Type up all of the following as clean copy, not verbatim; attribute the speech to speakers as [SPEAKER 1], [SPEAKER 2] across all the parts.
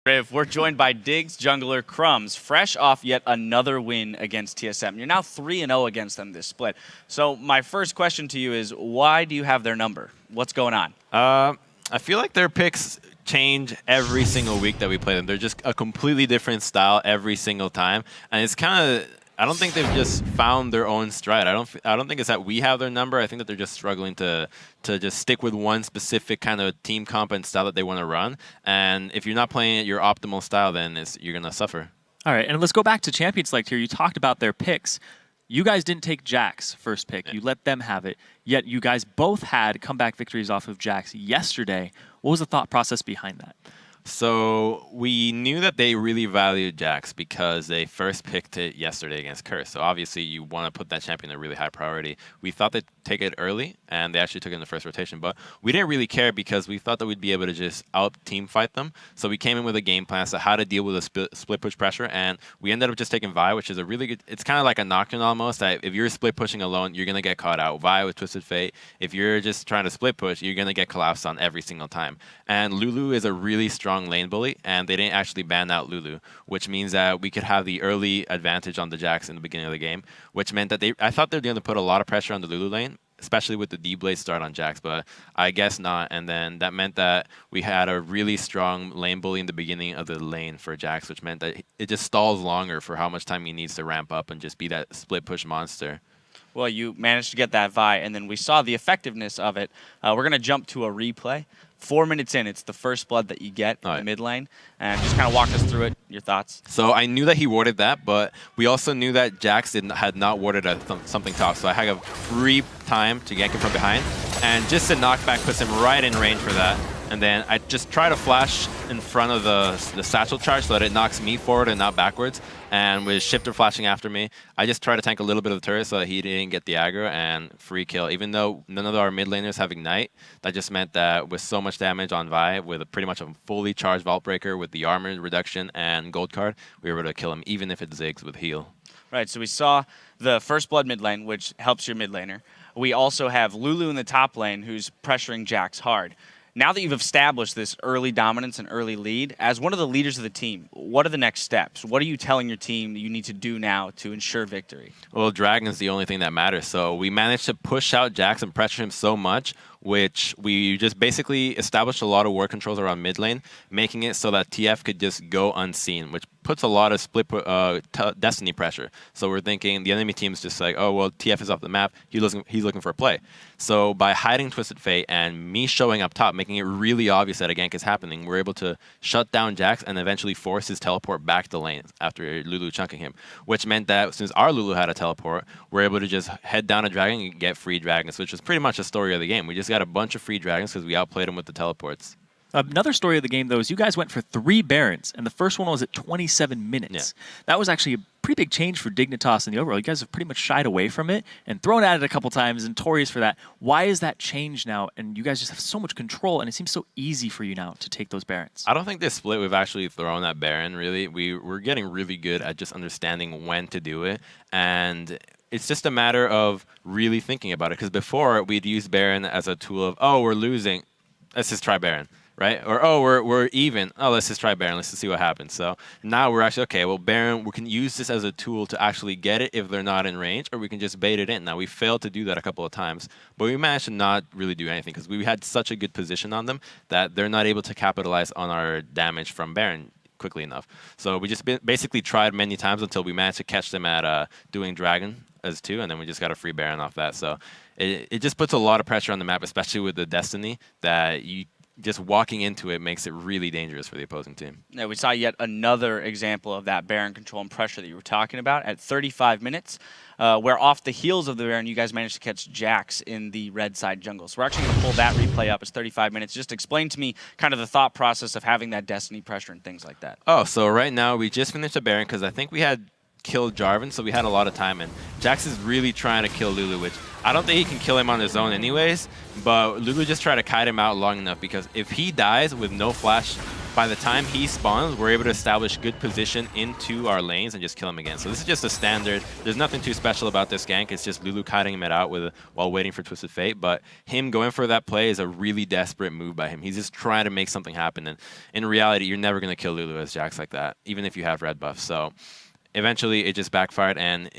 [SPEAKER 1] Riv, we're joined by Diggs jungler Crumbs, fresh off yet another win against TSM. You're now 3-0 against them this split. So my first question to you is, why do you have their number? What's going on?
[SPEAKER 2] I feel like their picks change every single week that we play them. They're just a completely different style every single time, and it's kind of, I don't think they've just found their own stride. I don't think it's that we have their number. I think that they're just struggling to just stick with one specific kind of team comp and style that they want to run. And if you're not playing at your optimal style, then you're gonna suffer.
[SPEAKER 3] All right, and let's go back to Champion Select here. You talked about their picks. You guys didn't take Jax first pick. Yeah. You let them have it. Yet you guys both had comeback victories off of Jax yesterday. What was the thought process behind that?
[SPEAKER 2] So we knew that they really valued Jax because they first picked it yesterday against Curse. So obviously you want to put that champion a really high priority. We thought they'd take it early, and they actually took it in the first rotation. But we didn't really care because we thought that we'd be able to just out-team fight them. So we came in with a game plan as to how to deal with a split push pressure, and we ended up just taking Vi, which is a really good... It's kind of like a Nocturne almost. That if you're split pushing alone, you're going to get caught out. Vi with Twisted Fate. If you're just trying to split push, you're going to get collapsed on every single time. And Lulu is a really strong lane bully, and they didn't actually ban out Lulu, which means that we could have the early advantage on the Jax in the beginning of the game, which meant that I thought they were going to put a lot of pressure on the Lulu lane, especially with the D-Blade start on Jax, but I guess not. And then that meant that we had a really strong lane bully in the beginning of the lane for Jax, which meant that it just stalls longer for how much time he needs to ramp up and just be that split push monster.
[SPEAKER 1] Well, you managed to get that Vi, and then we saw the effectiveness of it. We're going to jump to a replay. 4 minutes in, it's the first blood that you get in the mid lane. And just kind of walk us through it, your thoughts.
[SPEAKER 2] So I knew that he warded that, but we also knew that Jax had not warded something top. So I had a free time to gank him from behind. And just a knockback puts him right in range for that. And then I just try to flash in front of the satchel charge so that it knocks me forward and not backwards. And with Shifter flashing after me, I just try to tank a little bit of the turret so that he didn't get the aggro and free kill. Even though none of our mid laners have Ignite, that just meant that with so much damage on Vi, with pretty much a fully charged Vault Breaker with the armor reduction and gold card, we were able to kill him even if it zigs with heal.
[SPEAKER 1] Right, so we saw the first blood mid lane, which helps your mid laner. We also have Lulu in the top lane, who's pressuring Jax hard. Now that you've established this early dominance and early lead, as one of the leaders of the team, what are the next steps? What are you telling your team that you need to do now to ensure victory? Well,
[SPEAKER 2] Dragon's the only thing that matters. So we managed to push out Jax and pressure him so much, which we just basically established a lot of ward controls around mid lane, making it so that TF could just go unseen, which puts a lot of split Destiny pressure. So we're thinking the enemy team's just like, oh, well, TF is off the map. He's looking for a play. So by hiding Twisted Fate and me showing up top, making it really obvious that a gank is happening, we're able to shut down Jax and eventually force his teleport back to lane after Lulu chunking him, which meant that since our Lulu had a teleport, we're able to just head down a dragon and get free dragons, which was pretty much the story of the game. We just got a bunch of free dragons because we outplayed them with the teleports.
[SPEAKER 3] Another story of the game, though, is you guys went for 3 Barons, and the first one was at 27 minutes. Yeah. That was actually a pretty big change for Dignitas in the overall. You guys have pretty much shied away from it and thrown at it a couple times, and notorious for that. Why is that changed now, and you guys just have so much control, and it seems so easy for you now to take those Barons?
[SPEAKER 2] I don't think this split we've actually thrown that Baron, really. We're getting really good at just understanding when to do it, and it's just a matter of really thinking about it, because before we'd use Baron as a tool of, oh, we're losing, let's just try Baron. Right? Or, oh, we're even. Oh, let's just try Baron. Let's just see what happens. So now we're actually, okay, well, Baron, we can use this as a tool to actually get it if they're not in range, or we can just bait it in. Now, we failed to do that a couple of times, but we managed to not really do anything because we had such a good position on them that they're not able to capitalize on our damage from Baron quickly enough. So we just basically tried many times until we managed to catch them at doing Dragon as 2, and then we just got a free Baron off that. So it just puts a lot of pressure on the map, especially with the Destiny, that you just walking into it makes it really dangerous for the opposing team.
[SPEAKER 1] Yeah, we saw yet another example of that Baron control and pressure that you were talking about at 35 minutes, where off the heels of the Baron, you guys managed to catch Jax in the red side jungle. So we're actually going to pull that replay up. It's 35 minutes. Just explain to me kind of the thought process of having that Destiny pressure and things like that.
[SPEAKER 2] Oh, so right now we just finished the Baron because I think we had killed Jarvan, so we had a lot of time, and Jax is really trying to kill Lulu, which I don't think he can kill him on his own anyways, but Lulu just tried to kite him out long enough, because if he dies with no flash by the time he spawns, we're able to establish good position into our lanes and just kill him again. So this is just a standard. There's nothing too special about this gank. It's just Lulu kiting him out while waiting for Twisted Fate. But him going for that play is a really desperate move by him. He's just trying to make something happen. And in reality, you're never going to kill Lulu as Jax like that, even if you have red buff. So eventually, it just backfired. And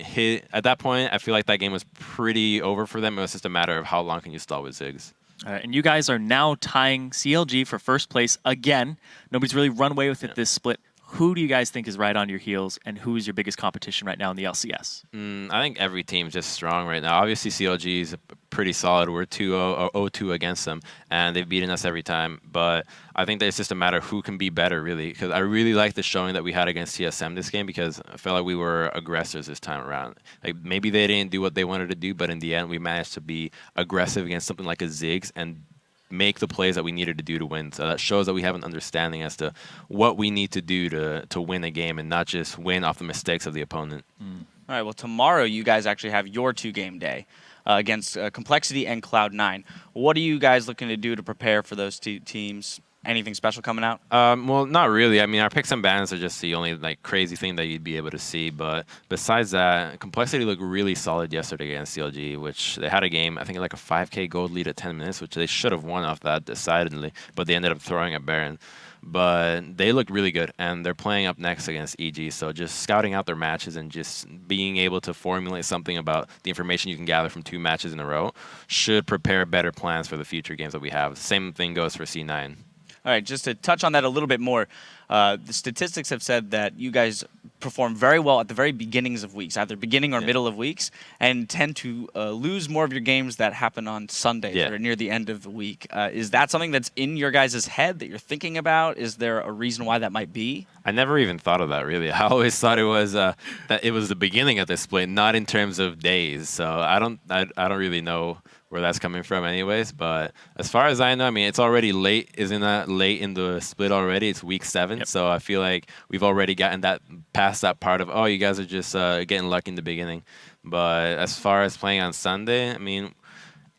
[SPEAKER 2] at that point, I feel like that game was pretty over for them. It was just a matter of how long can you stall with Ziggs.
[SPEAKER 3] All right, and you guys are now tying CLG for first place again. Nobody's really run away with it this split. Who do you guys think is right on your heels, and who is your biggest competition right now in the LCS?
[SPEAKER 2] I think every team's just strong right now. Obviously, CLG is pretty solid. We're 2-0-2 against them, and they've beaten us every time. But I think that it's just a matter of who can be better, really, because I really like the showing that we had against TSM this game because I felt like we were aggressors this time around. Like maybe they didn't do what they wanted to do, but in the end, we managed to be aggressive against something like a Ziggs and make the plays that we needed to do to win. So that shows that we have an understanding as to what we need to do to win a game and not just win off the mistakes of the opponent.
[SPEAKER 1] All right, well, tomorrow you guys actually have your 2-game day against Complexity and Cloud9. What are you guys looking to do to prepare for those two teams? Anything special coming out?
[SPEAKER 2] Well, not really. I mean, our picks and bans are just the only crazy thing that you'd be able to see. But besides that, Complexity looked really solid yesterday against CLG, which they had a game, I think, like a 5K gold lead at 10 minutes, which they should have won off that decidedly. But they ended up throwing a Baron. But they looked really good, and they're playing up next against EG. So just scouting out their matches and just being able to formulate something about the information you can gather from 2 matches in a row should prepare better plans for the future games that we have. Same thing goes for C9.
[SPEAKER 1] All right, just to touch on that a little bit more, the statistics have said that you guys perform very well at the very beginnings of weeks, either beginning or middle of weeks, and tend to lose more of your games that happen on Sundays or near the end of the week. Is that something that's in your guys' head that you're thinking about? Is there a reason why that might be?
[SPEAKER 2] I never even thought of that, really. I always thought it was that it was the beginning of the split, not in terms of days. So I don't really know where that's coming from anyways, but as far as I know, I mean, it's already late. Isn't that late in the split already? It's week 7, so I feel like we've already gotten that past that part of, oh, you guys are just getting lucky in the beginning. But as far as playing on Sunday, I mean,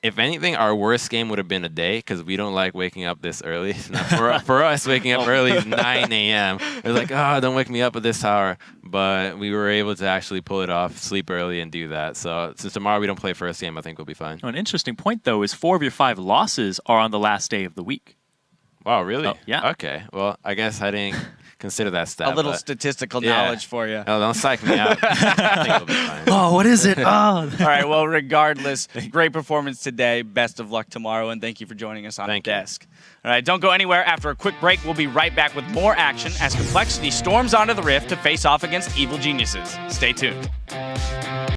[SPEAKER 2] if anything, our worst game would have been a day because we don't like waking up this early. For us, waking up early is 9 a.m. We're like, oh, don't wake me up at this hour. But we were able to actually pull it off, sleep early, and do that. So since tomorrow we don't play first game, I think we'll be fine.
[SPEAKER 3] An interesting point, though, is 4 of your 5 losses are on the last day of the week.
[SPEAKER 2] Wow, really?
[SPEAKER 3] Oh, yeah.
[SPEAKER 2] Okay. Well, I guess I didn't consider that stat.
[SPEAKER 1] A little statistical knowledge for you.
[SPEAKER 2] No, don't psych me out. I think we'll be fine.
[SPEAKER 3] Oh, what is it? Oh.
[SPEAKER 1] All right, well, regardless, great performance today. Best of luck tomorrow, and thank you for joining us on the desk. All right, don't go anywhere. After a quick break, we'll be right back with more action as Complexity storms onto the Rift to face off against Evil Geniuses. Stay tuned.